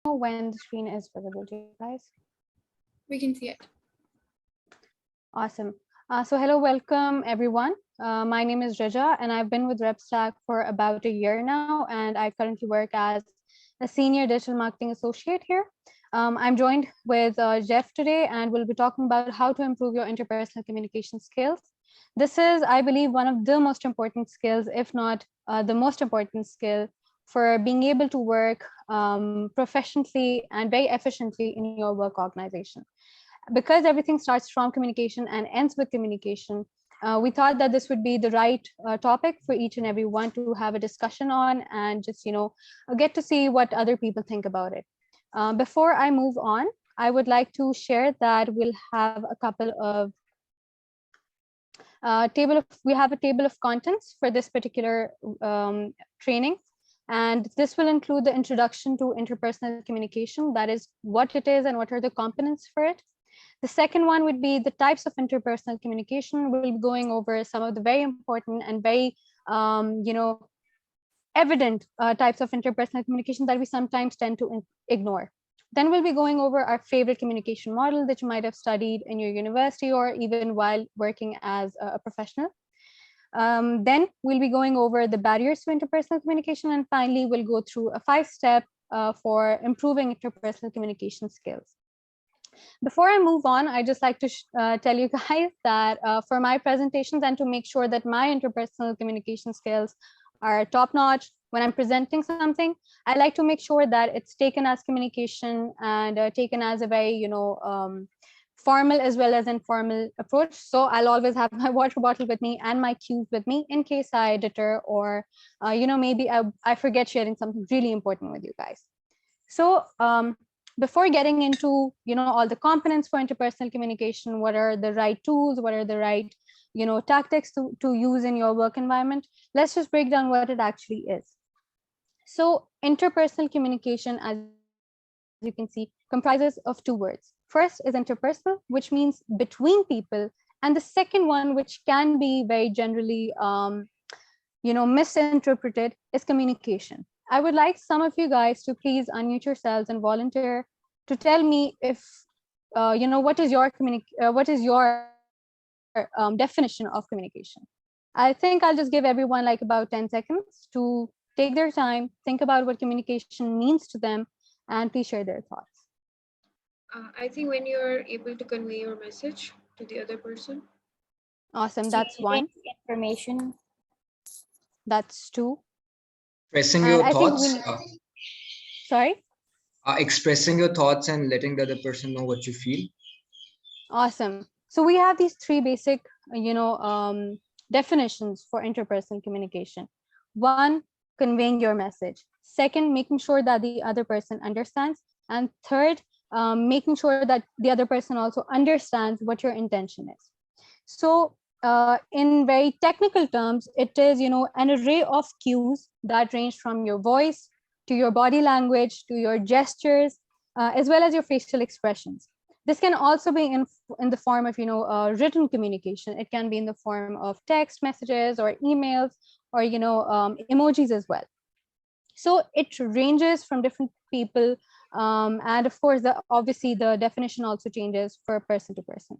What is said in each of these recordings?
when the screen is visible to you guys. We can see it. Awesome. So hello, welcome everyone. My name is Rija and I've been with RepStack for about a year now, and I currently work as a senior digital marketing associate here. I'm joined with Jeff today, and we'll be talking about how to improve your interpersonal communication skills. This is, I believe, one of the most important skills, if not the most important skill for being able to work professionally and very efficiently in your work organization. Because everything starts from communication and ends with communication, we thought that this would be the right topic for each and every one to have a discussion on, and just get to see what other people think about it. Before I move on, I would like to share that we'll have a couple of we have a table of contents for this particular training, and this will include the introduction to interpersonal communication, that is what it is and what are the components for it. The second one would be the types of interpersonal communication. We'll be going over some of the very important and very evident types of interpersonal communication that we sometimes tend to ignore. Then we'll be going over our favorite communication model that you might have studied in your university or even while working as a professional. Then we'll be going over the barriers to interpersonal communication. And finally, we'll go through a 5-step for improving interpersonal communication skills. Before I move on, I'd just like to tell you guys that for my presentations and to make sure that my interpersonal communication skills are top-notch, when I'm presenting something, I like to make sure that it's taken as communication and taken as a very, formal as well as informal approach. So I'll always have my water bottle with me and my cues with me in case I deter or, maybe I forget sharing something really important with you guys. So before getting into, all the components for interpersonal communication, what are the right tools, what are the right, tactics to use in your work environment, let's just break down what it actually is. So interpersonal communication, as you can see, comprises of 2 words. First is interpersonal, which means between people. And the second one, which can be very generally, misinterpreted, is communication. I would like some of you guys to please unmute yourselves and volunteer to tell me if, what is your definition of communication. I think I'll just give everyone like about 10 seconds to take their time, think about what communication means to them, and please share their thoughts. I think when you're able to convey your message to the other person. Awesome. That's 1. Information. That's 2. Expressing And your I think thoughts. Sorry? Expressing your thoughts and letting the other person know what you feel. Awesome. So we have these 3 basic, definitions for interpersonal communication. 1, conveying your message. 2nd, making sure that the other person understands. And 3rd, making sure that the other person also understands what your intention is. So in very technical terms, it is, an array of cues that range from your voice to your body language, to your gestures, as well as your facial expressions. This can also be in the form of, written communication. It can be in the form of text messages or emails or, emojis as well. So it ranges from different people. And of course, obviously the definition also changes for person to person.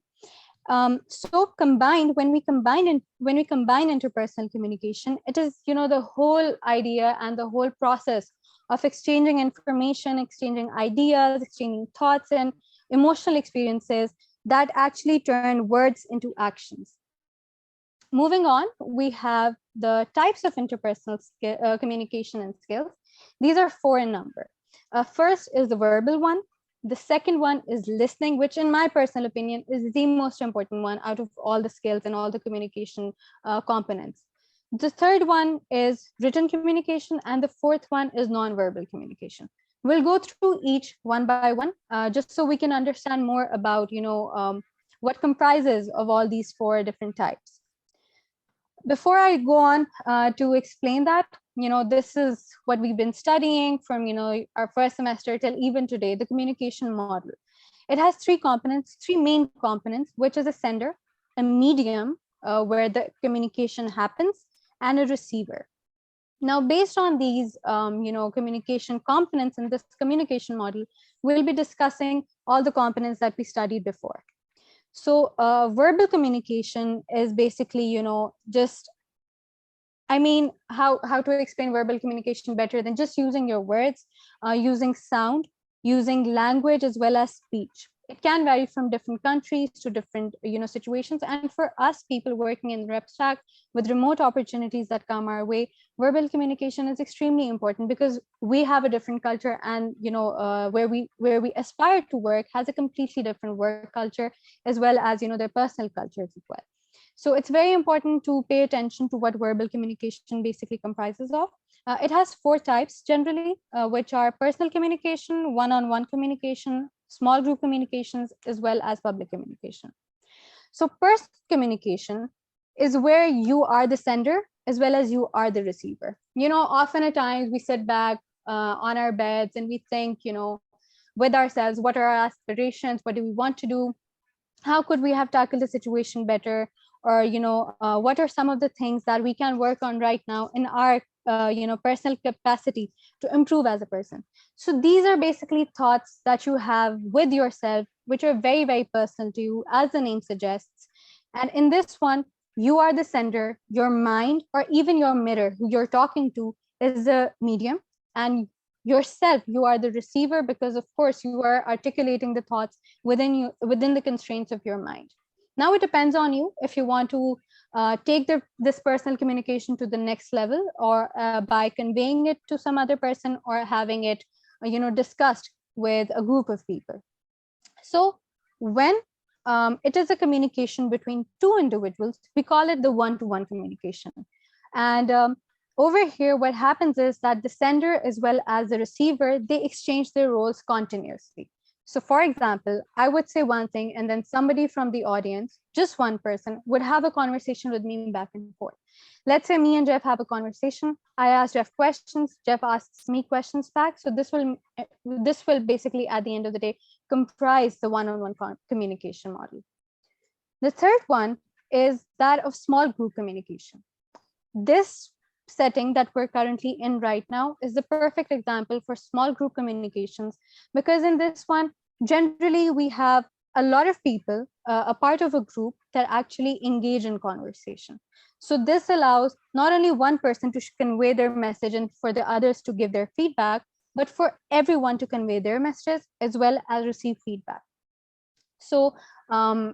So combined, when we combine interpersonal communication, it is, the whole idea and the whole process of exchanging information, exchanging ideas, exchanging thoughts and emotional experiences that actually turn words into actions. Moving on, we have the types of interpersonal communication and skills. These are 4 in number. First is the verbal one. The second one is listening, which in my personal opinion is the most important one out of all the skills and all the communication components. The third one is written communication, and the 4th one is nonverbal communication. We'll go through each one by one, just so we can understand more about, what comprises of all these 4 different types. Before I go on to explain that, this is what we've been studying from, our first semester till even today, the communication model. It has 3 components, 3 main components, which is a sender, a medium where the communication happens, and a receiver. Now, based on these, communication components in this communication model, we'll be discussing all the components that we studied before. So, verbal communication is basically, just, how to explain verbal communication better than just using your words, using sound, using language as well as speech. It can vary from different countries to different, situations. And for us, people working in RepStack with remote opportunities that come our way, verbal communication is extremely important because we have a different culture, and where we aspire to work has a completely different work culture, as well as their personal cultures as well. So it's very important to pay attention to what verbal communication basically comprises of. It has four types generally, which are personal communication, one-on-one communication, small group communications, as well as public communication. So personal communication is where you are the sender as well as you are the receiver. Often at times we sit back on our beds and we think, with ourselves, what are our aspirations? What do we want to do? How could we have tackled the situation better? Or what are some of the things that we can work on right now in our personal capacity to improve as a person? So these are basically thoughts that you have with yourself, which are very, very personal to you, as the name suggests. And in this one, you are the sender. Your mind, or even your mirror who you're talking to, is the medium, and yourself, you are the receiver, because of course you are articulating the thoughts within the constraints of your mind. Now it depends on you if you want to take this personal communication to the next level, or by conveying it to some other person, or having it discussed with a group of people. So when it is a communication between two individuals, we call it the one-to-one communication. And over here, what happens is that the sender as well as the receiver, they exchange their roles continuously. So for example, I would say one thing, and then somebody from the audience, just one person, would have a conversation with me back and forth. Let's say me and Jeff have a conversation. I ask Jeff questions. Jeff asks me questions back. So this will basically, at the end of the day, comprise the one-on-one communication model. The third one is that of small group communication. This setting that we're currently in right now is the perfect example for small group communications, because in this one, generally we have a lot of people, a part of a group, that actually engage in conversation. So this allows not only one person to convey their message and for the others to give their feedback, but for everyone to convey their messages as well as receive feedback. So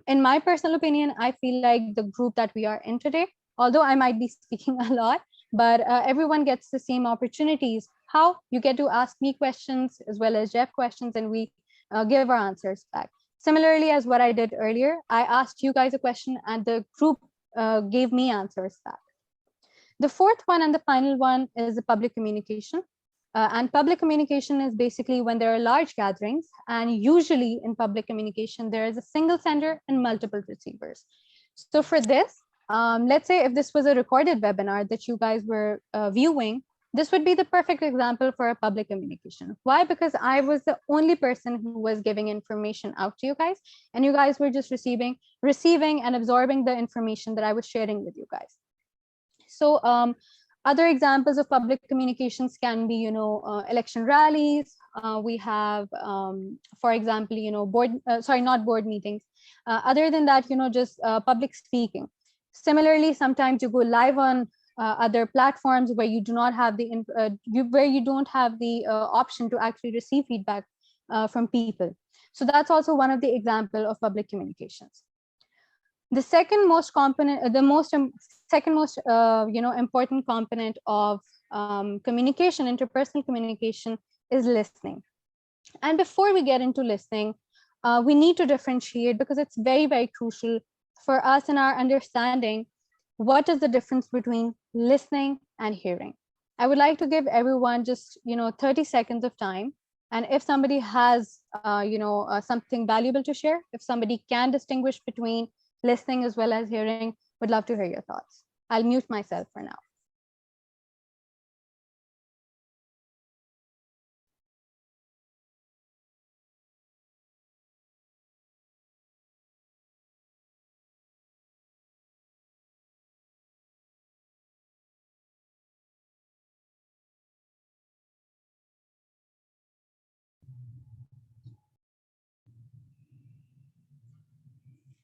in my personal opinion, I feel like the group that we are in today, although I might be speaking a lot, but everyone gets the same opportunities. How? You get to ask me questions as well as Jeff questions, and we give our answers back. Similarly, as what I did earlier, I asked you guys a question and the group gave me answers back. The fourth one and the final one is the public communication. And public communication is basically when there are large gatherings, and usually in public communication, there is a single sender and multiple receivers. So for this, let's say if this was a recorded webinar that you guys were viewing, this would be the perfect example for a public communication. Why? Because I was the only person who was giving information out to you guys, and you guys were just receiving and absorbing the information that I was sharing with you guys. So other examples of public communications can be, election rallies. We have, for example, not board meetings. Other than that, just public speaking. Similarly, sometimes you go live on other platforms where you do not have the option to actually receive feedback from people. So that's also one of the example of public communications. The second most component, second most important component of communication, interpersonal communication, is listening. And before we get into listening, we need to differentiate, because it's very, very crucial for us in our understanding what is the difference between listening and hearing. I would like to give everyone just 30 seconds of time, and if somebody has something valuable to share, if somebody can distinguish between listening as well as hearing, would love to hear your thoughts. I'll mute myself for now.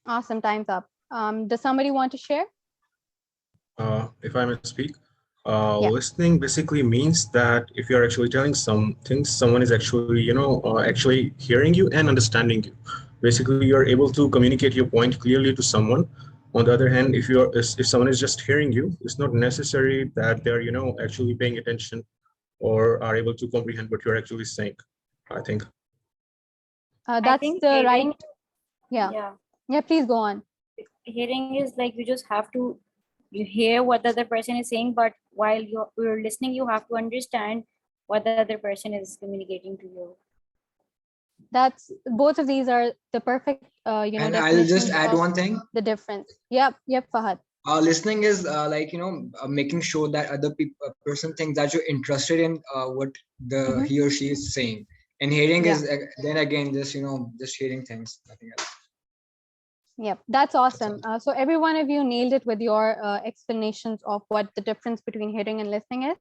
Awesome. Time's up. Does somebody want to share? If I may speak, Yeah. listening basically means that if you're actually telling some things, someone is actually, actually hearing you and understanding you. Basically, you're able to communicate your point clearly to someone. On the other hand, if someone is just hearing you, it's not necessary that they're, actually paying attention or are able to comprehend what you're actually saying, I think. I That's think the right. hearing, Yeah. yeah, Yeah. Please go on. hearing is like you just have to you hear what the other person is saying, but while you're listening, you have to understand what the other person is communicating to you. That's both of these are the perfect, And I'll just definitions add of one thing. the difference. Yep. Yep. Fahad. Listening is making sure that other person thinks that you're interested in what the Mhm. he or she is saying. And hearing Yeah. is then again just just hearing things, nothing else. Yep, that's That's awesome. all. So every one of you nailed it with your explanations of what the difference between hearing and listening is.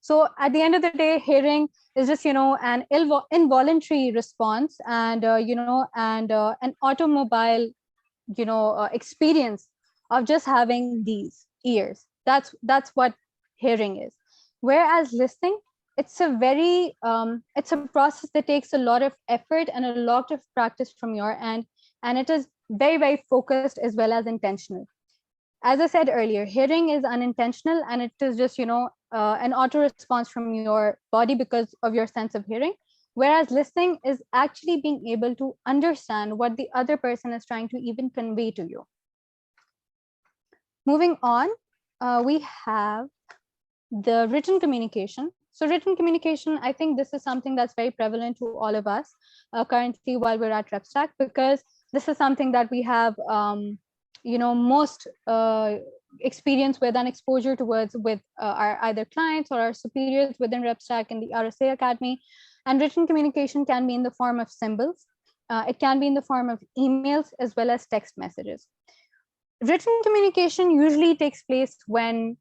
So at the end of the day, hearing is just an involuntary response, and an automobile experience of just having these ears. That's what hearing is. Whereas listening, it's a process that takes a lot of effort and a lot of practice from your end, and it is very, very focused as well as intentional. As I said earlier, hearing is unintentional, and it is just an auto response from your body because of your sense of hearing. Whereas listening is actually being able to understand what the other person is trying to even convey to you. Moving on, we have the written communication. So written communication, I think this is something that's very prevalent to all of us currently while we're at RepStack, because this is something that we have most experience with and exposure towards with our either clients or our superiors within RepStack in the RSA Academy. And written communication can be in the form of symbols. It can be in the form of emails as well as text messages. Written communication usually takes place when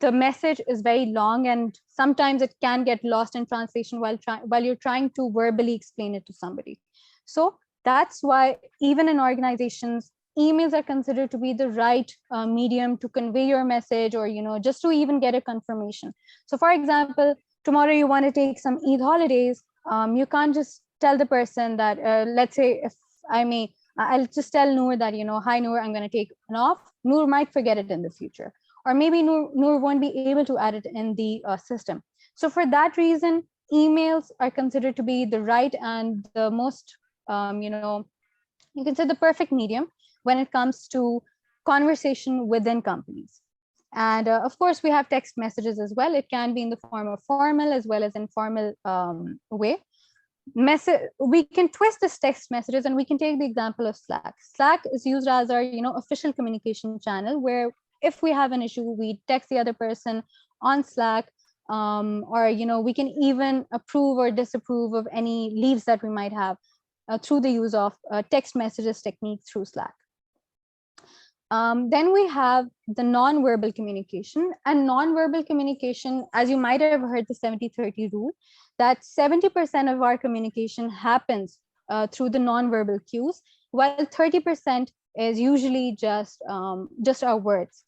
the message is very long, and sometimes it can get lost in translation while you're trying to verbally explain it to somebody. So that's why even in organizations, emails are considered to be the right medium to convey your message, or just to even get a confirmation. So for example, tomorrow you want to take some Eid holidays. You can't just tell the person that let's say, if I may, I'll just tell Noor that hi Noor, I'm going to take an off. Noor might forget it in the future, or maybe Noor won't be able to add it in the system. So for that reason, emails are considered to be the right and the most, you can say the perfect medium when it comes to conversation within companies. And of course, we have text messages as well. It can be in the form of formal as well as informal way. We can twist this text messages, and we can take the example of Slack. Slack is used as our official communication channel, where if we have an issue, we text the other person on Slack, or we can even approve or disapprove of any leaves that we might have through the use of text messages technique through Slack. Then we have the non-verbal communication. And non-verbal communication, as you might have heard the 70-30 rule, that 70% of our communication happens through the non-verbal cues, while 30% is usually just our words.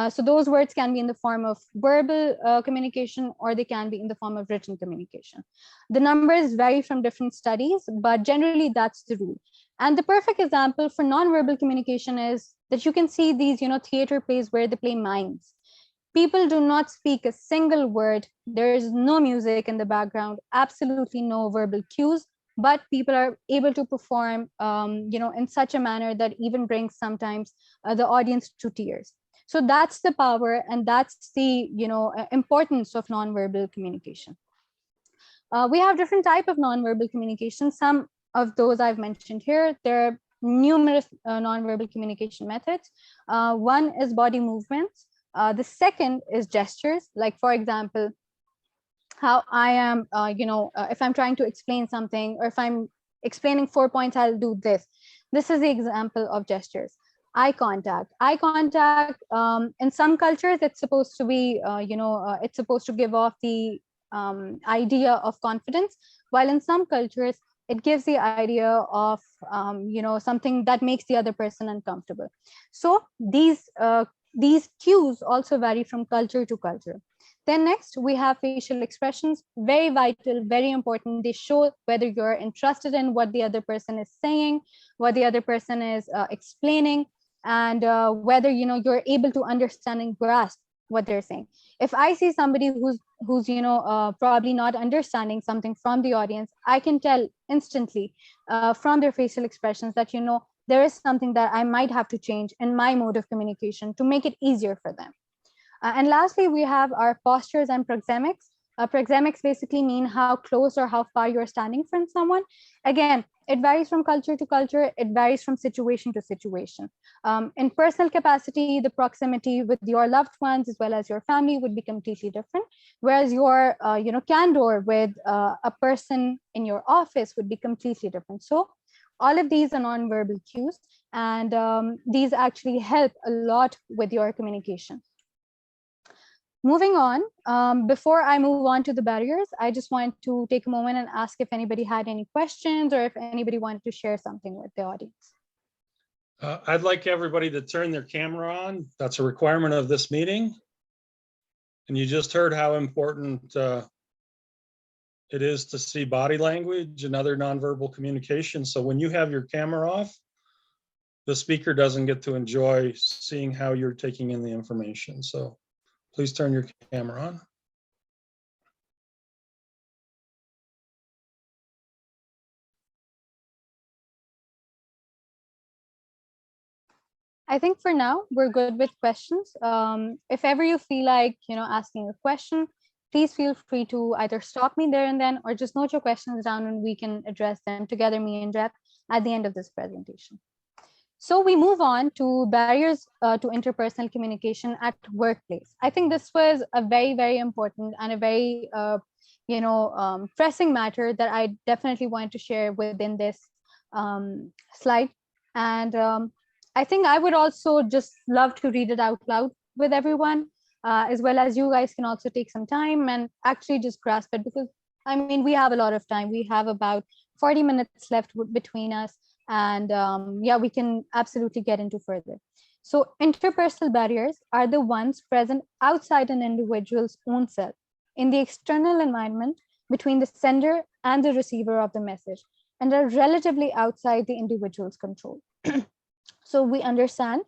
So those words can be in the form of verbal communication, or they can be in the form of written communication. The numbers vary from different studies, but generally that's the rule. And the perfect example for non-verbal communication is that you can see these, theater plays where they play mimes. People do not speak a single word. There is no music in the background, absolutely no verbal cues, but people are able to perform, in such a manner that even brings sometimes the audience to tears. So that's the power, and that's the importance of nonverbal communication. We have different type of nonverbal communication. Some of those I've mentioned here. There are numerous nonverbal communication methods. One is body movements. The second is gestures. Like for example, how I am, if I'm trying to explain something, or if I'm explaining 4 points, I'll do this. This is the example of gestures. Eye contact. Eye contact, in some cultures, it's supposed to be, it's supposed to give off the idea of confidence, while in some cultures, It gives the idea of something that makes the other person uncomfortable. So these cues also vary from culture to culture. Then next, we have facial expressions, very vital, very important. They show whether you're interested in what the other person is saying, what the other person is explaining, and whether you're able to understand and grasp what they're saying. If I see somebody who's probably not understanding something from the audience, I can tell instantly from their facial expressions that there is something that I might have to change in my mode of communication to make it easier for them. And lastly, we have our postures and proxemics. Proxemics basically mean how close or how far you're standing from someone. Again, it varies from culture to culture. It varies from situation to situation. In personal capacity, the proximity with your loved ones as well as your family would be completely different. Whereas your, candor with a person in your office would be completely different. So all of these are nonverbal cues, and these actually help a lot with your communication. Moving on, before I move on to the barriers, I just want to take a moment and ask if anybody had any questions or if anybody wanted to share something with the audience. I'd like everybody to turn their camera on. That's a requirement of this meeting. And you just heard how important it is to see body language and other nonverbal communication. So when you have your camera off, the speaker doesn't get to enjoy seeing how you're taking in the information. So please turn your camera on. I think for now, we're good with questions. If ever you feel like, asking a question, please feel free to either stop me there and then, or just note your questions down and we can address them together, me and Rep, at the end of this presentation. So we move on to barriers to interpersonal communication at workplace. I think this was a very, very important and a very, pressing matter that I definitely wanted to share within this slide. And I think I would also just love to read it out loud with everyone, as well as you guys can also take some time and actually just grasp it, because I mean, we have a lot of time. We have about 40 minutes left between us. And yeah, we can absolutely get into further. So interpersonal barriers are the ones present outside an individual's own self, in the external environment between the sender and the receiver of the message, and are relatively outside the individual's control. So we understand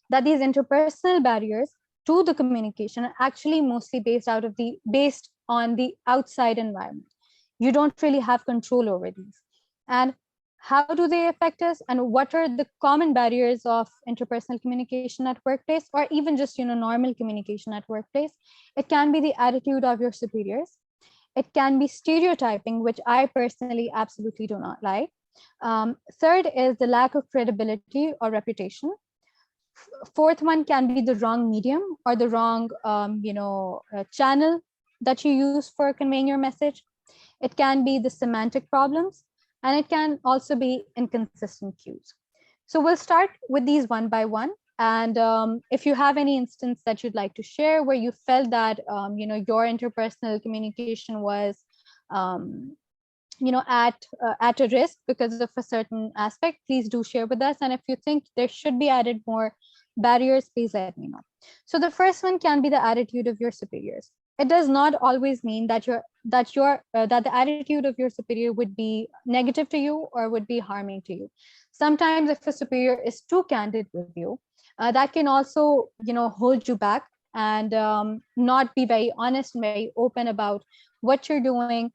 that these interpersonal barriers to the communication are actually mostly based on the outside environment. You don't really have control over these. And how do they affect us, and what are the common barriers of interpersonal communication at workplace, or even just normal communication at workplace? It can be the attitude of your superiors. It can be stereotyping, which I personally absolutely do not like. Third is the lack of credibility or reputation. Fourth one can be the wrong medium or the wrong channel that you use for conveying your message. It can be the semantic problems, and it can also be inconsistent cues. So we'll start with these one by one. And if you have any instance that you'd like to share where you felt that your interpersonal communication was at a risk because of a certain aspect, please do share with us. And if you think there should be added more barriers, please let me know. So the first one can be the attitude of your superiors. It does not always mean that the attitude of your superior would be negative to you or would be harming to you. Sometimes if a superior is too candid with you, that can also hold you back and not be very honest and very open about what you're doing,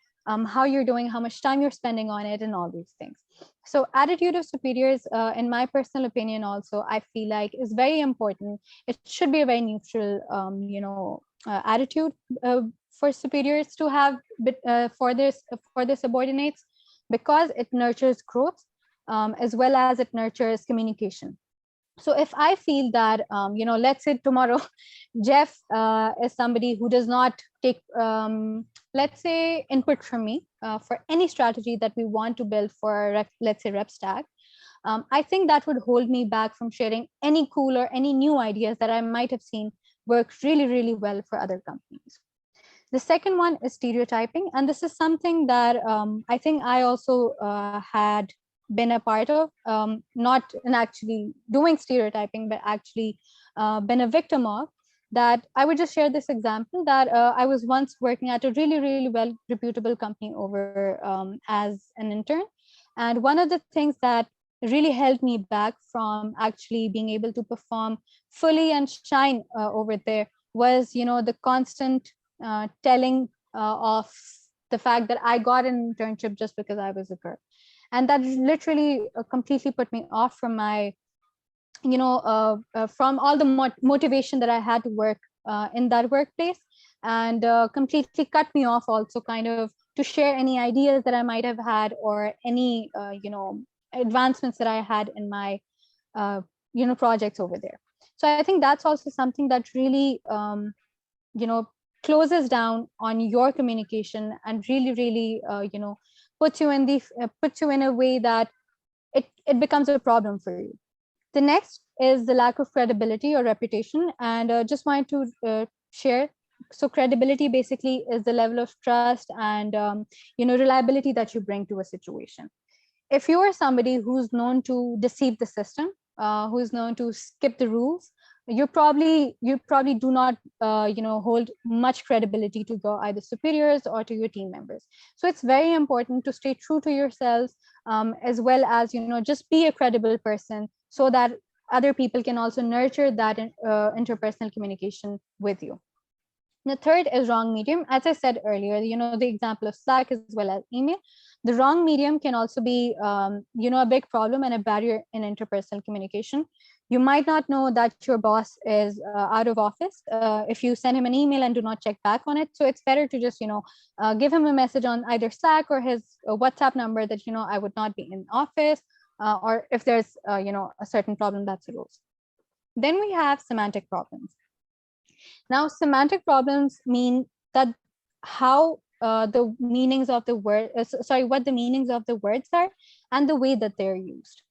how you're doing, how much time you're spending on it, and all these things. So attitude of superiors, in my personal opinion also, I feel like is very important. It should be a very neutral attitude for superiors to have for their subordinates, because it nurtures growth as well as it nurtures communication. So if I feel that let's say tomorrow Jeff is somebody who does not take let's say input from me for any strategy that we want to build for let's say RepStack, I think that would hold me back from sharing any cool or any new ideas that I might have seen work really, really well for other companies. The second one is stereotyping. And this is something that I think I also had been a part of, not in actually doing stereotyping, but actually been a victim of. That I would just share this example that I was once working at a really, really well reputable company over as an intern. And one of the things that really held me back from actually being able to perform fully and shine over there was, the constant telling of the fact that I got an internship just because I was a girl. And that literally completely put me off from my, from all the motivation that I had to work in that workplace, and completely cut me off also kind of to share any ideas that I might have had, or any, advancements that I had in my, projects over there. So I think that's also something that really, closes down on your communication, and really, really, puts you in a way that it becomes a problem for you. The next is the lack of credibility or reputation, and just wanted to share. So credibility basically is the level of trust and reliability that you bring to a situation. If you are somebody who's known to deceive the system, who's known to skip the rules, you probably do not hold much credibility to your either superiors or to your team members. So it's very important to stay true to yourselves, as well as just be a credible person, so that other people can also nurture that interpersonal communication with you. The third is wrong medium. As I said earlier, the example of Slack as well as email. The wrong medium can also be, a big problem and a barrier in interpersonal communication. You might not know that your boss is out of office if you send him an email and do not check back on it. So it's better to just, give him a message on either Slack or his WhatsApp number that, I would not be in office, or if there's, a certain problem that arose. Then we have semantic problems. Now, semantic problems mean that how the meanings of the word, what the meanings of the words are and the way that they're used.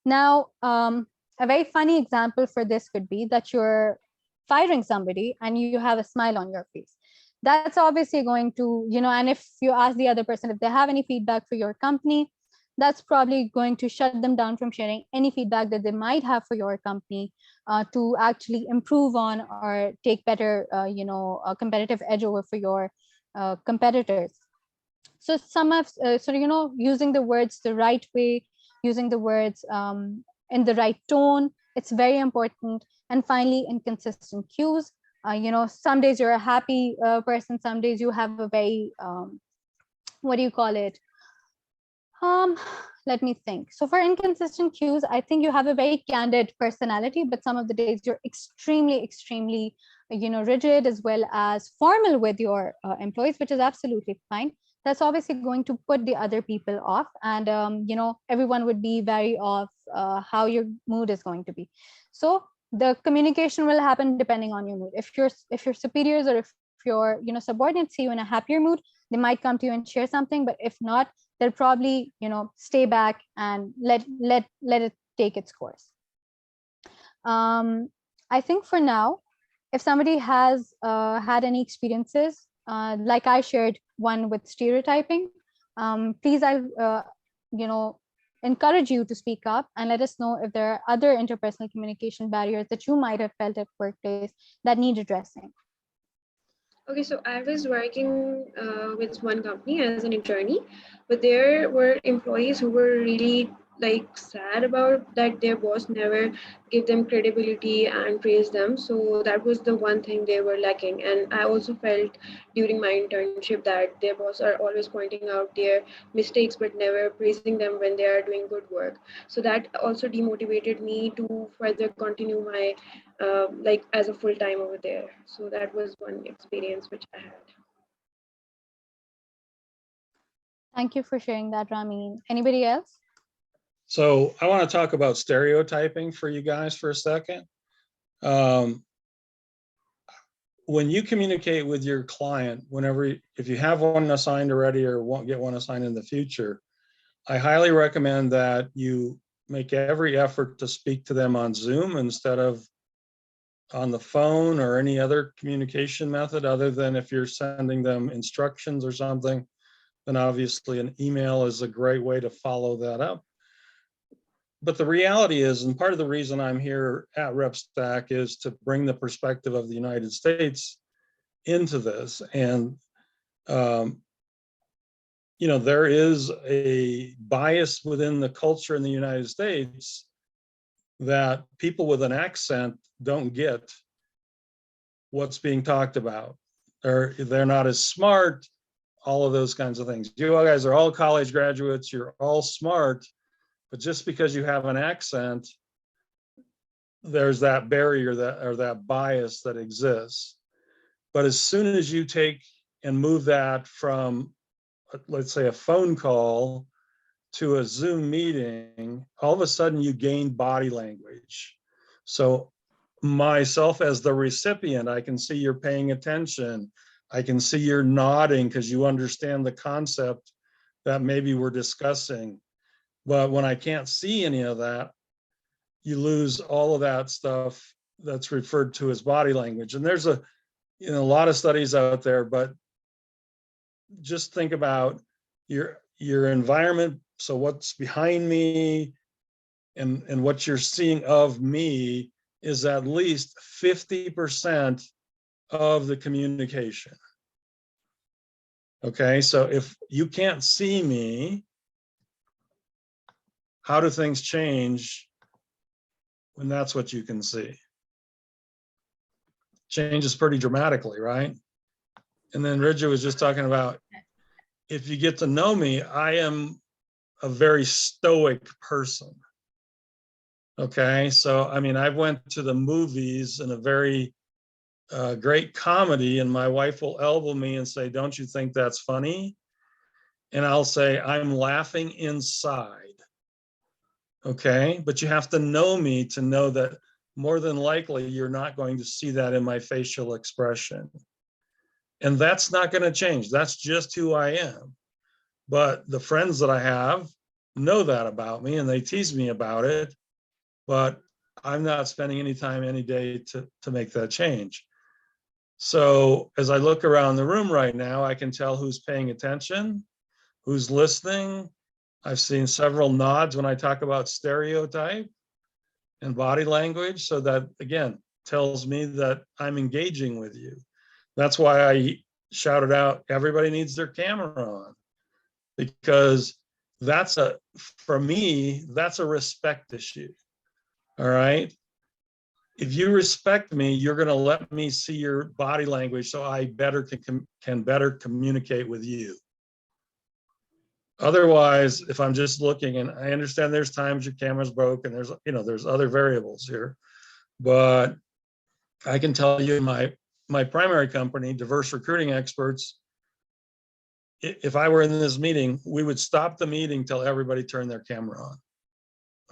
Now, a very funny example for this could be that you're firing somebody and you have a smile on your face. That's obviously going to, and if you ask the other person if they have any feedback for your company, that's probably going to shut them down from sharing any feedback that they might have for your company to actually improve on or take better, a competitive edge over for your competitors. So using the words the right way, using the words in the right tone, it's very important. And finally, inconsistent cues. Some days you're a happy person, some days you have a very, what do you call it? Let me think. So for inconsistent cues, I think you have a very candid personality, but some of the days you're extremely, rigid as well as formal with your employees, which is absolutely fine. That's obviously going to put the other people off, and everyone would be wary of how your mood is going to be. So the communication will happen depending on your mood. If your superiors or if your subordinates see you in a happier mood, they might come to you and share something. But if not, they'll probably stay back and let it take its course. I think for now, if somebody has had any experiences, like I shared one with stereotyping, please, I'll encourage you to speak up and let us know if there are other interpersonal communication barriers that you might have felt at workplace that need addressing. Okay, so I was working with one company as an internee, but there were employees who were really sad about that their boss never gave them credibility and praised them. So that was the one thing they were lacking. And I also felt during my internship that their boss are always pointing out their mistakes but never praising them when they are doing good work. So that also demotivated me to further continue my as a full time over there. So that was one experience which I had. Thank you for sharing that, Ramin. Anybody else? So I want to talk about stereotyping for you guys for a second. When you communicate with your client, if you have one assigned already or won't get one assigned in the future, I highly recommend that you make every effort to speak to them on Zoom instead of on the phone or any other communication method other than if you're sending them instructions or something, then obviously an email is a great way to follow that up. But the reality is, and part of the reason I'm here at RepStack is to bring the perspective of the United States into this. And, you know, there is a bias within the culture in the United States that people with an accent don't get what's being talked about. They're not as smart, all of those kinds of things. You guys are all college graduates, you're all smart, but just because you have an accent, there's that barrier that bias that exists. But as soon as you take and move that from, let's say, a phone call to a Zoom meeting, all of a sudden you gain body language. So myself as the recipient, I can see you're paying attention. I can see you're nodding because you understand the concept that maybe we're discussing. But when I can't see any of that, you lose all of that stuff that's referred to as body language. And there's a lot of studies out there, but just think about your environment. So what's behind me and what you're seeing of me is at least 50% of the communication. Okay, so if you can't see me, how do things change when that's what you can see? Changes pretty dramatically, right? And then Rija was just talking about, if you get to know me, I am a very stoic person. Okay, so I mean, I went to the movies in a very great comedy, and my wife will elbow me and say, "Don't you think that's funny?" And I'll say, "I'm laughing inside." Okay, but you have to know me to know that more than likely you're not going to see that in my facial expression. And that's not going to change. That's just who I am. But the friends that I have know that about me and they tease me about it, but I'm not spending any time any day to make that change. So as I look around the room right now, I can tell who's paying attention, who's listening. I've seen several nods when I talk about stereotype and body language. So that, again, tells me that I'm engaging with you. That's why I shouted out, everybody needs their camera on, because for me, that's a respect issue. All right. If you respect me, you're going to let me see your body language so I can better communicate with you. Otherwise, if I'm just looking, and I understand there's times your camera's broke and there's other variables here, but I can tell you my primary company, Diverse Recruiting Experts, if I were in this meeting, we would stop the meeting till everybody turned their camera on.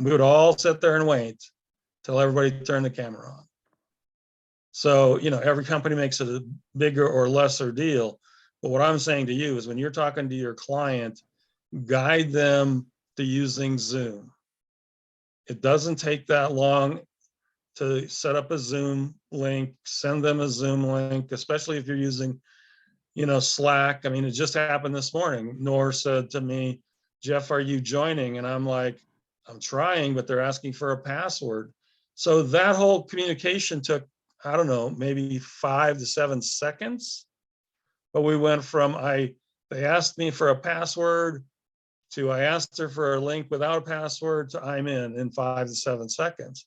We would all sit there and wait till everybody turned the camera on. So, every company makes it a bigger or lesser deal. But what I'm saying to you is, when you're talking to your client, guide them to using Zoom. It doesn't take that long to set up a Zoom link, send them a Zoom link, especially if you're using, Slack. I mean, it just happened this morning. Nor said to me, "Jeff, are you joining?" And I'm like, "I'm trying, but they're asking for a password." So that whole communication took, I don't know, maybe 5 to 7 seconds. But we went from they asked me for a password to I asked her for a link without a password to I'm in 5 to 7 seconds.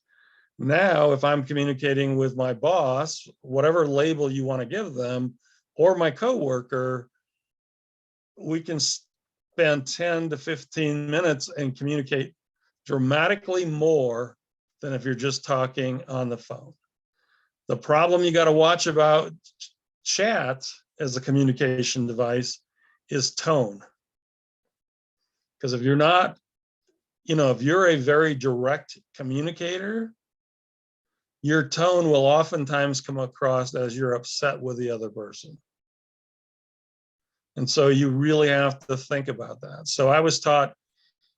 Now, if I'm communicating with my boss, whatever label you want to give them, or my coworker, we can spend 10 to 15 minutes and communicate dramatically more than if you're just talking on the phone. The problem you got to watch about chat as a communication device is tone. Because if you're not, if you're a very direct communicator, your tone will oftentimes come across as you're upset with the other person. And so you really have to think about that. So I was taught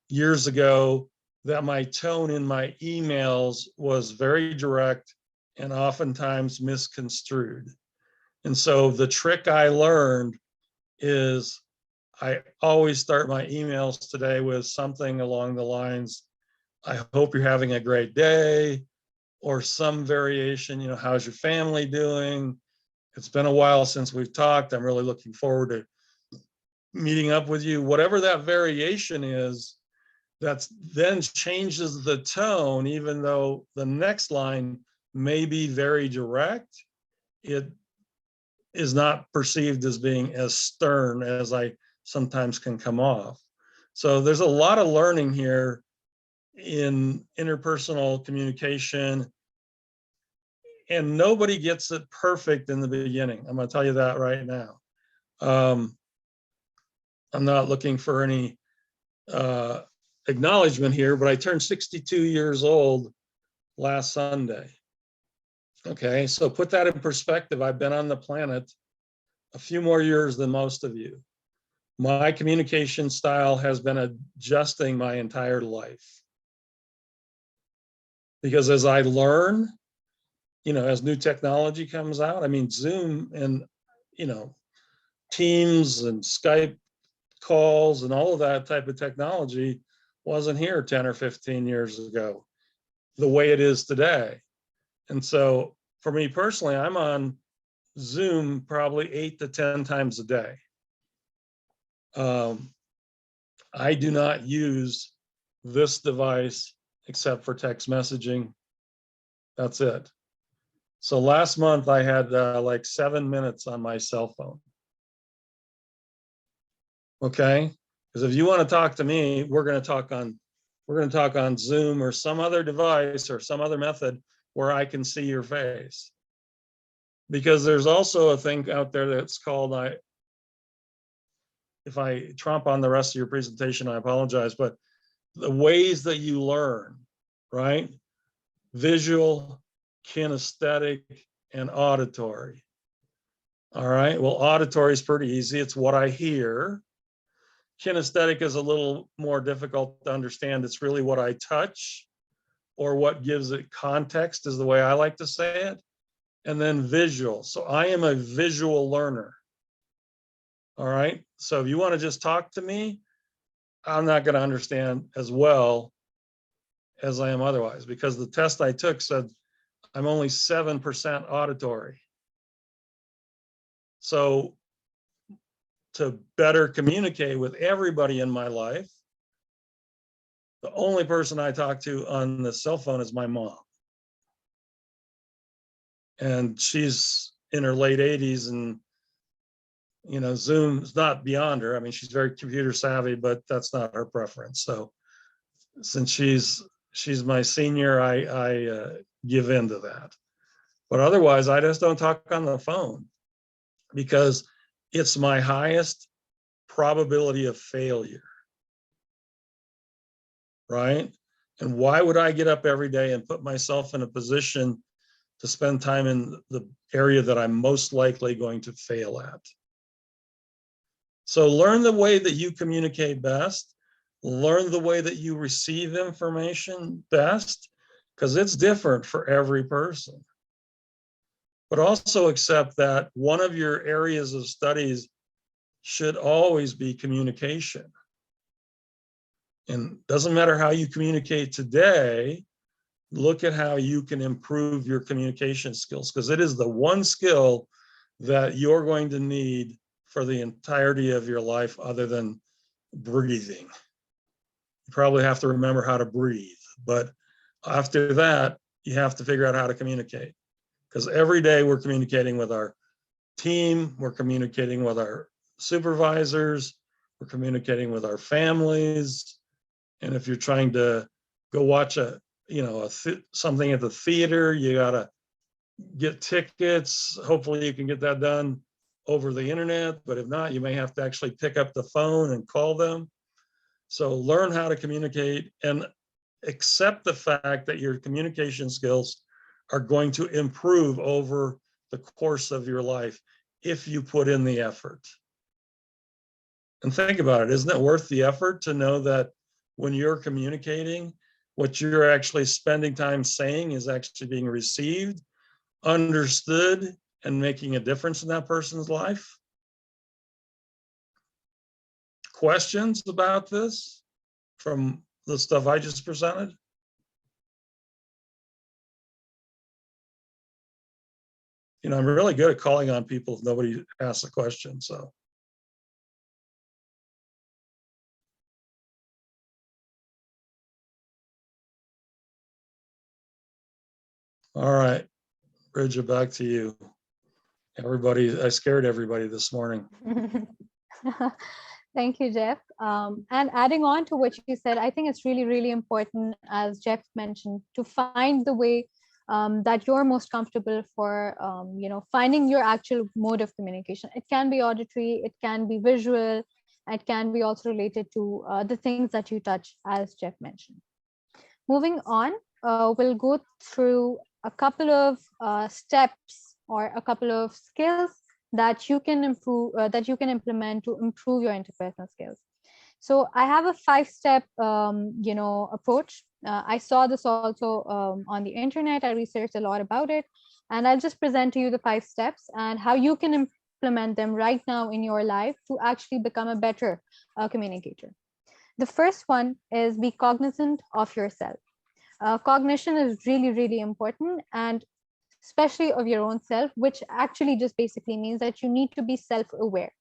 years ago that my tone in my emails was very direct and oftentimes misconstrued. And so the trick I learned is I always start my emails today with something along the lines, I hope you're having a great day, or some variation, you know, how's your family doing? It's been a while since we've talked. I'm really looking forward to meeting up with you. Whatever that variation is, that's then changes the tone, even though the next line may be very direct. It is not perceived as being as stern as I sometimes can come off. So there's a lot of learning here in interpersonal communication, and nobody gets it perfect in the beginning. I'm going to tell you that right now. I'm not looking for any acknowledgement here, but I turned 62 years old last Sunday. Okay, so put that in perspective. I've been on the planet a few more years than most of you. My communication style has been adjusting my entire life. Because as I learn, you know, as new technology comes out, I mean, Zoom and, you know, Teams and Skype calls and all of that type of technology wasn't here 10 or 15 years ago, the way it is today. And so for me personally, I'm on Zoom probably 8 to 10 times a day. I do not use this device except for text messaging. That's it. So last month I had like 7 minutes on my cell phone. Okay, because if you want to talk to me, we're going to talk on Zoom or some other device or some other method where I can see your face. Because there's also a thing out there that's called, if I trump on the rest of your presentation, I apologize, but the ways that you learn, right? Visual, kinesthetic, and auditory. All right, well, auditory is pretty easy. It's what I hear. Kinesthetic is a little more difficult to understand. It's really what I touch, or what gives it context is the way I like to say it. And then visual. So I am a visual learner. All right. So if you want to just talk to me, I'm not going to understand as well as I am otherwise, because the test I took said I'm only 7% auditory. So to better communicate with everybody in my life, the only person I talk to on the cell phone is my mom. And she's in her late 80s, and you know, Zoom's not beyond her. I mean, she's very computer savvy, but that's not her preference. So since she's my senior, I give in to that. But otherwise, I just don't talk on the phone, because it's my highest probability of failure, right? And why would I get up every day and put myself in a position to spend time in the area that I'm most likely going to fail at? So learn the way that you communicate best, learn the way that you receive information best, because it's different for every person. But also accept that one of your areas of studies should always be communication. And doesn't matter how you communicate today, look at how you can improve your communication skills, because it is the one skill that you're going to need for the entirety of your life, other than breathing. You probably have to remember how to breathe, but after that, you have to figure out how to communicate, because every day we're communicating with our team, we're communicating with our supervisors, we're communicating with our families. And if you're trying to go watch something at the theater, you gotta get tickets. Hopefully you can get that done over the internet, but if not, you may have to actually pick up the phone and call them. So learn how to communicate and accept the fact that your communication skills are going to improve over the course of your life if you put in the effort. And think about it, isn't it worth the effort to know that when you're communicating, what you're actually spending time saying is actually being received, understood and making a difference in that person's life? Questions about this from the stuff I just presented? You know, I'm really good at calling on people if nobody asks a question, so. All right, Rija, back to you. Everybody, I scared everybody this morning. Thank you, Jeff. And adding on to what you said, I think it's really, really important, as Jeff mentioned, to find the way that you're most comfortable for, finding your actual mode of communication. It can be auditory, it can be visual, it can be also related to the things that you touch, as Jeff mentioned. Moving on, we'll go through a couple of steps or a couple of skills that you can improve, that you can implement to improve your interpersonal skills. So I have a 5-step, approach. I saw this also on the internet. I researched a lot about it, and I'll just present to you the 5 steps and how you can implement them right now in your life to actually become a better communicator. The first one is be cognizant of yourself. Cognition is really, really important, and especially of your own self, which actually just basically means that you need to be self-aware.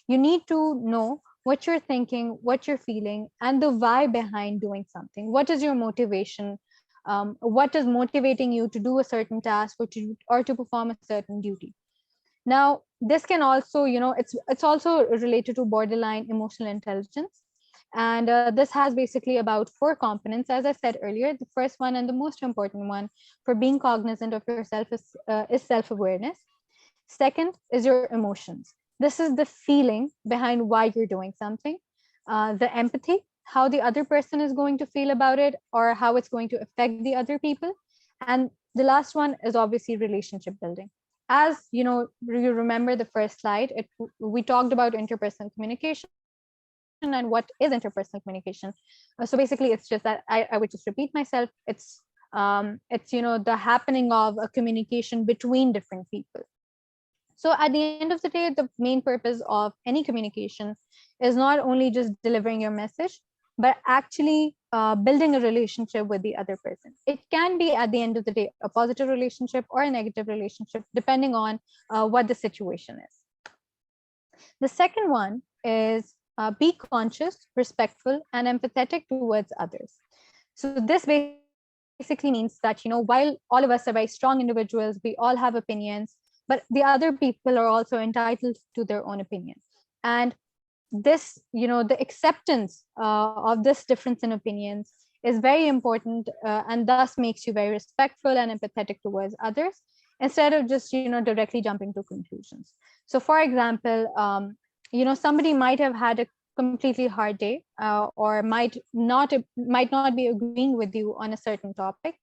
You need to know what you're thinking, what you're feeling, and the why behind doing something. What is your motivation? What is motivating you to do a certain task or to perform a certain duty? Now, this can also, it's also related to borderline emotional intelligence. And this has basically about 4 components. As I said earlier, the first one and the most important one for being cognizant of yourself is self-awareness. Second is your emotions. This is the feeling behind why you're doing something. The empathy, how the other person is going to feel about it or how it's going to affect the other people. And the last one is obviously relationship building. As you remember the first slide, we talked about interpersonal communication and what is interpersonal communication. So basically, it's just that I would just repeat myself. It's the happening of a communication between different people. So at the end of the day, the main purpose of any communication is not only just delivering your message, but actually building a relationship with the other person. It can be at the end of the day a positive relationship or a negative relationship, depending on what the situation is. The second one is be conscious, respectful, and empathetic towards others. So this basically means that, while all of us are very strong individuals, we all have opinions, but the other people are also entitled to their own opinion. And this, the acceptance of this difference in opinions is very important, and thus makes you very respectful and empathetic towards others, instead of just, directly jumping to conclusions. So for example, somebody might have had a completely hard day, or might not be agreeing with you on a certain topic.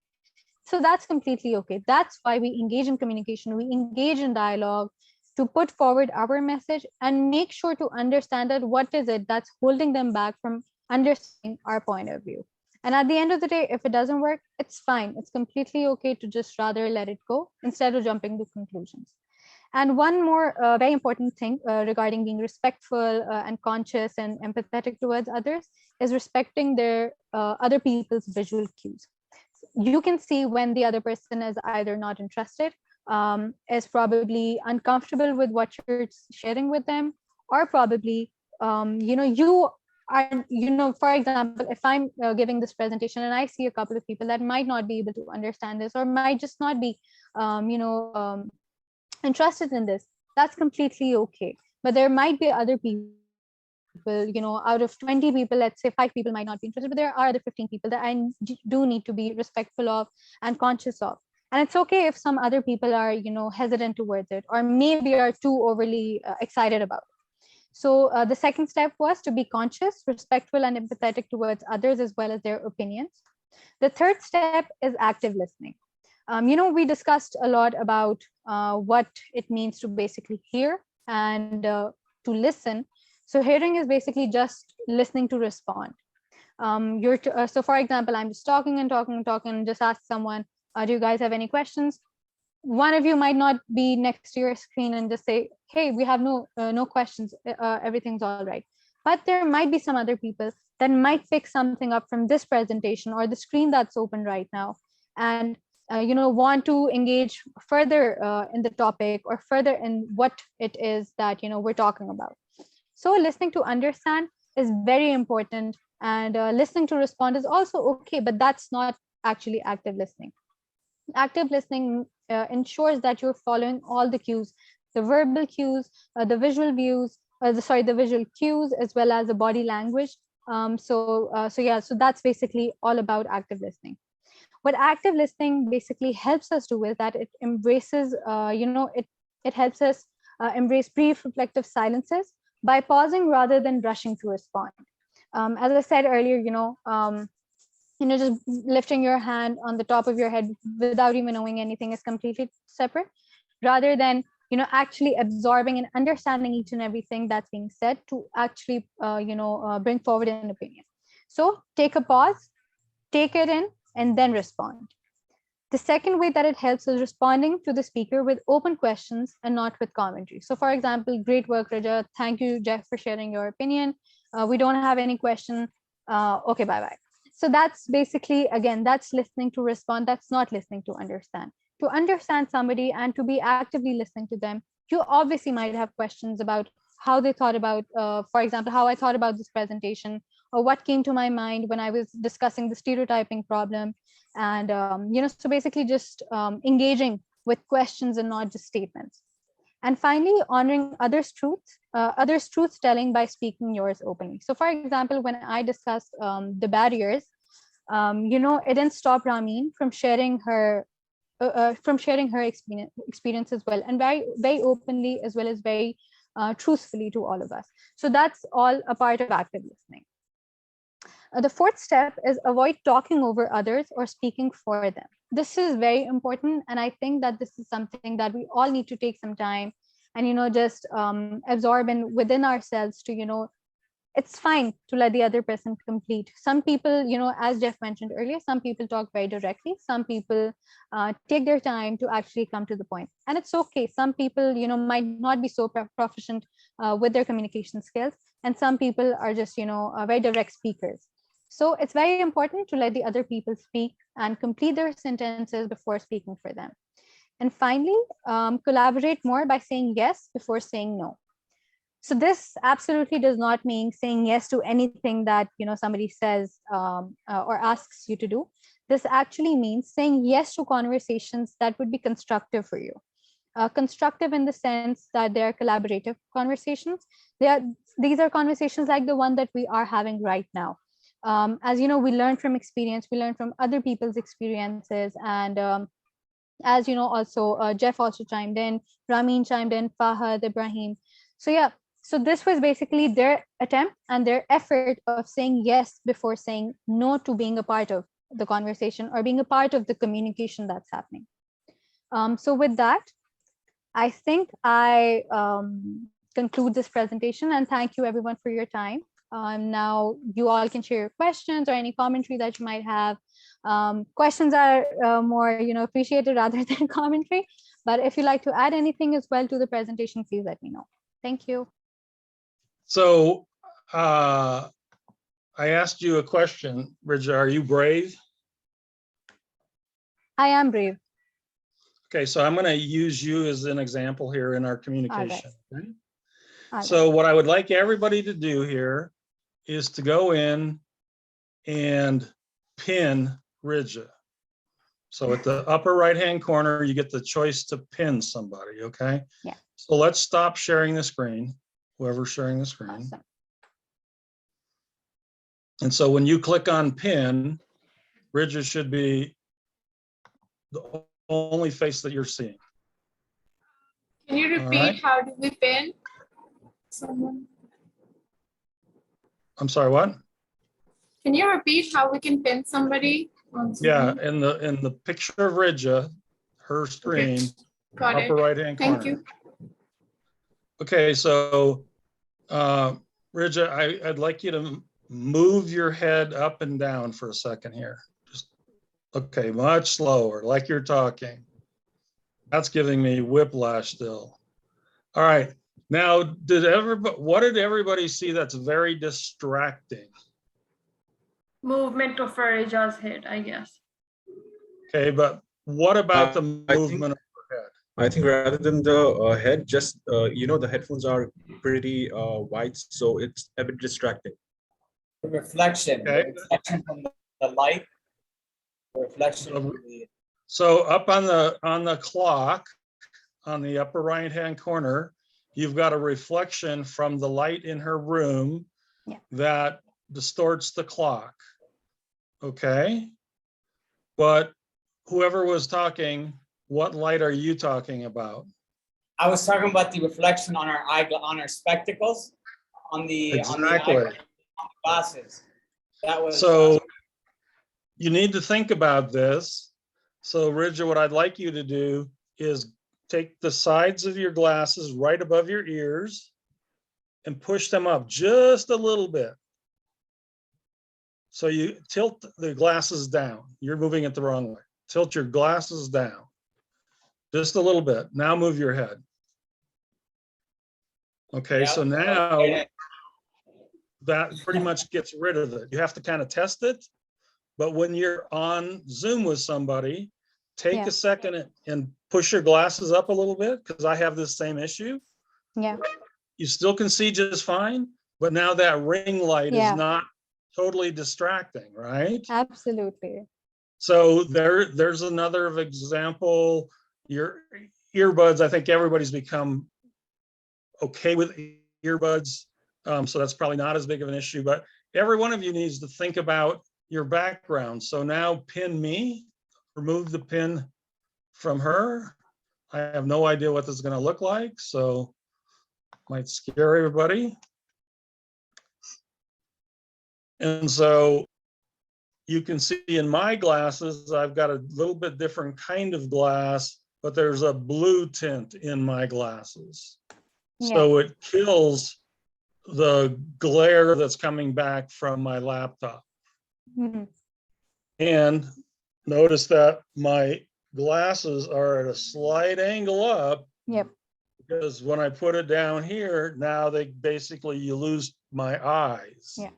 So that's completely okay. That's why we engage in communication. We engage in dialogue to put forward our message and make sure to understand that what is it that's holding them back from understanding our point of view. And at the end of the day, if it doesn't work, it's fine. It's completely okay to just rather let it go instead of jumping to conclusions. And one more very important thing regarding being respectful and conscious and empathetic towards others is respecting their other people's visual cues. You can see when the other person is either not interested, is probably uncomfortable with what you're sharing with them, or probably, you are, for example, if I'm giving this presentation and I see a couple of people that might not be able to understand this or might just not be, interested in this, that's completely okay. But there might be other people, out of 20 people, let's say 5 people might not be interested, but there are other 15 people that I do need to be respectful of and conscious of. And it's okay if some other people are, hesitant towards it, or maybe are too overly excited about it. So the second step was to be conscious, respectful, and empathetic towards others as well as their opinions. The third step is active listening. We discussed a lot about what it means to basically hear and to listen. So hearing is basically just listening to respond. So for example, I'm just talking and talking and talking and just ask someone, do you guys have any questions? one of you might not be next to your screen and just say, hey, we have no questions, everything's all right. But there might be some other people that might pick something up from this presentation or the screen that's open right now, and want to engage further in the topic or further in what it is that we're talking about. So listening to understand is very important, and listening to respond is also okay, but that's not actually active listening. Active listening ensures that you're following all the cues, the verbal cues, the visual views, the visual cues, as well as the body language. So that's basically all about active listening. What active listening basically helps us do is that it embraces, it helps us embrace brief reflective silences by pausing rather than rushing to respond. As I said earlier, just lifting your hand on the top of your head without even knowing anything is completely separate, rather than actually absorbing and understanding each and everything that's being said to actually bring forward an opinion. So take a pause, take it in, and then respond. The second way that it helps is responding to the speaker with open questions and not with commentary. So for example, great work, Rija. Thank you, Jeff, for sharing your opinion. We don't have any question. Okay, bye-bye. So that's basically, again, that's listening to respond. That's not listening to understand. To understand somebody and to be actively listening to them, you obviously might have questions about how they thought about, for example, how I thought about this presentation, or what came to my mind when I was discussing the stereotyping problem. And, so basically just engaging with questions and not just statements. And finally, honoring others' truth telling by speaking yours openly. So for example, when I discussed the barriers, it didn't stop Ramin from sharing her experience as well, and very, very openly, as well as very truthfully to all of us. So that's all a part of active listening. The fourth step is avoid talking over others or speaking for them. This is very important, and I think that this is something that we all need to take some time and just absorb and within ourselves to it's fine to let the other person complete. Some people, as Jeff mentioned earlier, some people talk very directly. Some people take their time to actually come to the point, and it's okay. Some people, might not be so proficient with their communication skills, and some people are just, very direct speakers. So it's very important to let the other people speak and complete their sentences before speaking for them. And finally, collaborate more by saying yes before saying no. So this absolutely does not mean saying yes to anything that somebody says or asks you to do. This actually means saying yes to conversations that would be constructive for you. Constructive in the sense that they are collaborative conversations. These are conversations like the one that we are having right now. As you know, we learn from experience, we learn from other people's experiences, and as you know, also Jeff also chimed in, Ramin chimed in, Fahad, Ibrahim. So yeah, so this was basically their attempt and their effort of saying yes before saying no to being a part of the conversation or being a part of the communication that's happening. So with that, I think I conclude this presentation, and thank you everyone for your time. Now you all can share your questions or any commentary that you might have. Questions are more appreciated rather than commentary, but if you'd like to add anything as well to the presentation, please let me know. Thank you. So I asked you a question, Rija. Are you brave? I am brave. Okay, so I'm going to use you as an example here in our communication. All right. So what I would like everybody to do here is to go in and pin Rija. So at the upper right-hand corner, you get the choice to pin somebody, okay? Yeah. So let's stop sharing the screen, whoever's sharing the screen. Awesome. And so when you click on pin, Rija should be the only face that you're seeing. Can you repeat right. how do we pin someone? I'm sorry, what? Can you repeat how we can pin somebody? Yeah, in the picture of Rija, her screen, Got upper it. right-hand corner. Thank you. Okay, so Rija, I'd like you to move your head up and down for a second here. Just okay, much slower, like you're talking. That's giving me whiplash still. All right. Now, what did everybody see that's very distracting? Movement of Rija's head, I guess. Okay, but what about the I think- movement of her head? I think rather than the head, just the headphones are pretty wide, so it's a bit distracting. The reflection, Okay. the reflection from the light, the reflection from the. So up on the clock, on the upper right-hand corner, you've got a reflection from the light in her room Yeah. that distorts the clock. Okay? But whoever was talking, what light are you talking about? I was talking about the reflection on our spectacles, on the Exactly. on the glasses. That was So you need to think about this. So Rija, what I'd like you to do is take the sides of your glasses right above your ears and push them up just a little bit. So you tilt the glasses down. You're moving it the wrong way. Tilt your glasses down just a little bit. Now move your head. Okay, Yeah. so now that pretty much gets rid of it. You have to kind of test it. But when you're on Zoom with somebody, take Yeah. a second and push your glasses up a little bit, because I have this same issue. Yeah. You still can see just fine, but now that ring light Yeah. is not totally distracting, right? Absolutely. So there's another example. Your earbuds, I think everybody's become okay with earbuds. So that's probably not as big of an issue, but every one of you needs to think about your background. So now pin me, remove the pin from her. I have no idea what this is going to look like, so might scare everybody. And so you can see in my glasses, I've got a little bit different kind of glass, but there's a blue tint in my glasses. So it kills the glare that's coming back from my laptop. Mhm. And notice that my glasses are at a slight angle up, Yep. because when I put it down here, now you lose my eyes. Yeah.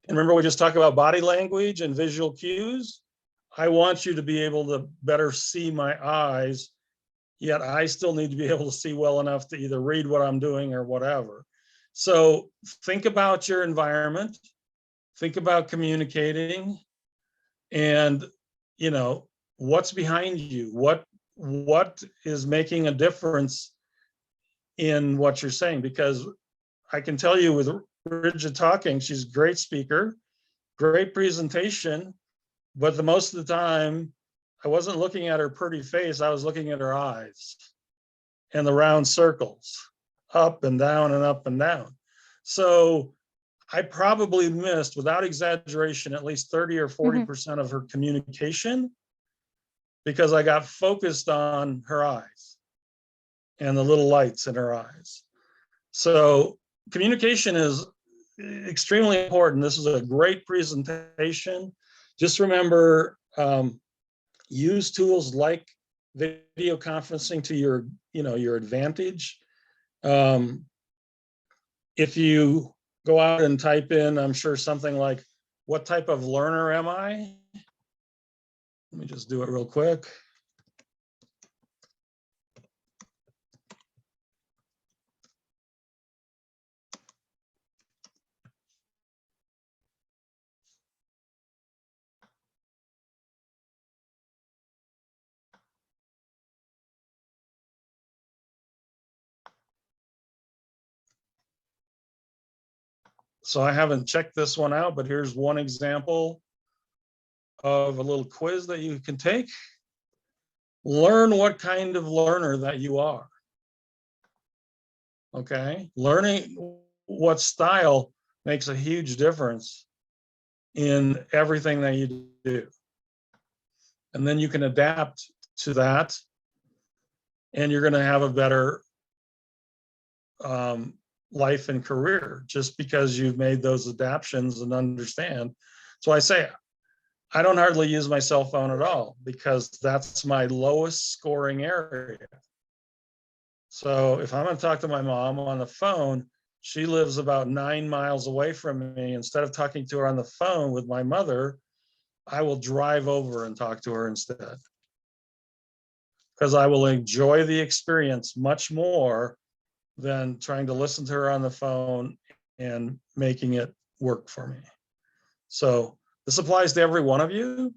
And remember, we just talked about body language and visual cues. I want you to be able to better see my eyes, yet I still need to be able to see well enough to either read what I'm doing or whatever. So think about your environment, think about communicating, and what's behind you, what is making a difference in what you're saying. Because I can tell you with Rija talking, she's a great speaker, great presentation, but the most of the time I wasn't looking at her pretty face, I was looking at her eyes and the round circles, up and down and up and down. So I probably missed, without exaggeration, at least 30 or 40% of her communication, because I got focused on her eyes and the little lights in her eyes. So communication is extremely important. This is a great presentation. Just remember, use tools like video conferencing to your advantage. If you go out and type in, I'm sure something like, what type of learner am I? Let me just do it real quick. So I haven't checked this one out, but here's one example of a little quiz that you can take. Learn what kind of learner that you are. Okay, learning what style makes a huge difference in everything that you do. And then you can adapt to that, and you're going to have a better life and career just because you've made those adaptations and understand. So I say, I don't hardly use my cell phone at all because that's my lowest scoring area. So if I'm going to talk to my mom on the phone, she lives about 9 miles away from me. Instead of talking to her on the phone with my mother, I will drive over and talk to her instead. Because I will enjoy the experience much more than trying to listen to her on the phone and making it work for me. So this applies to every one of you.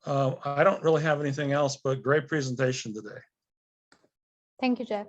I don't really have anything else, but great presentation today. Thank you, Jeff.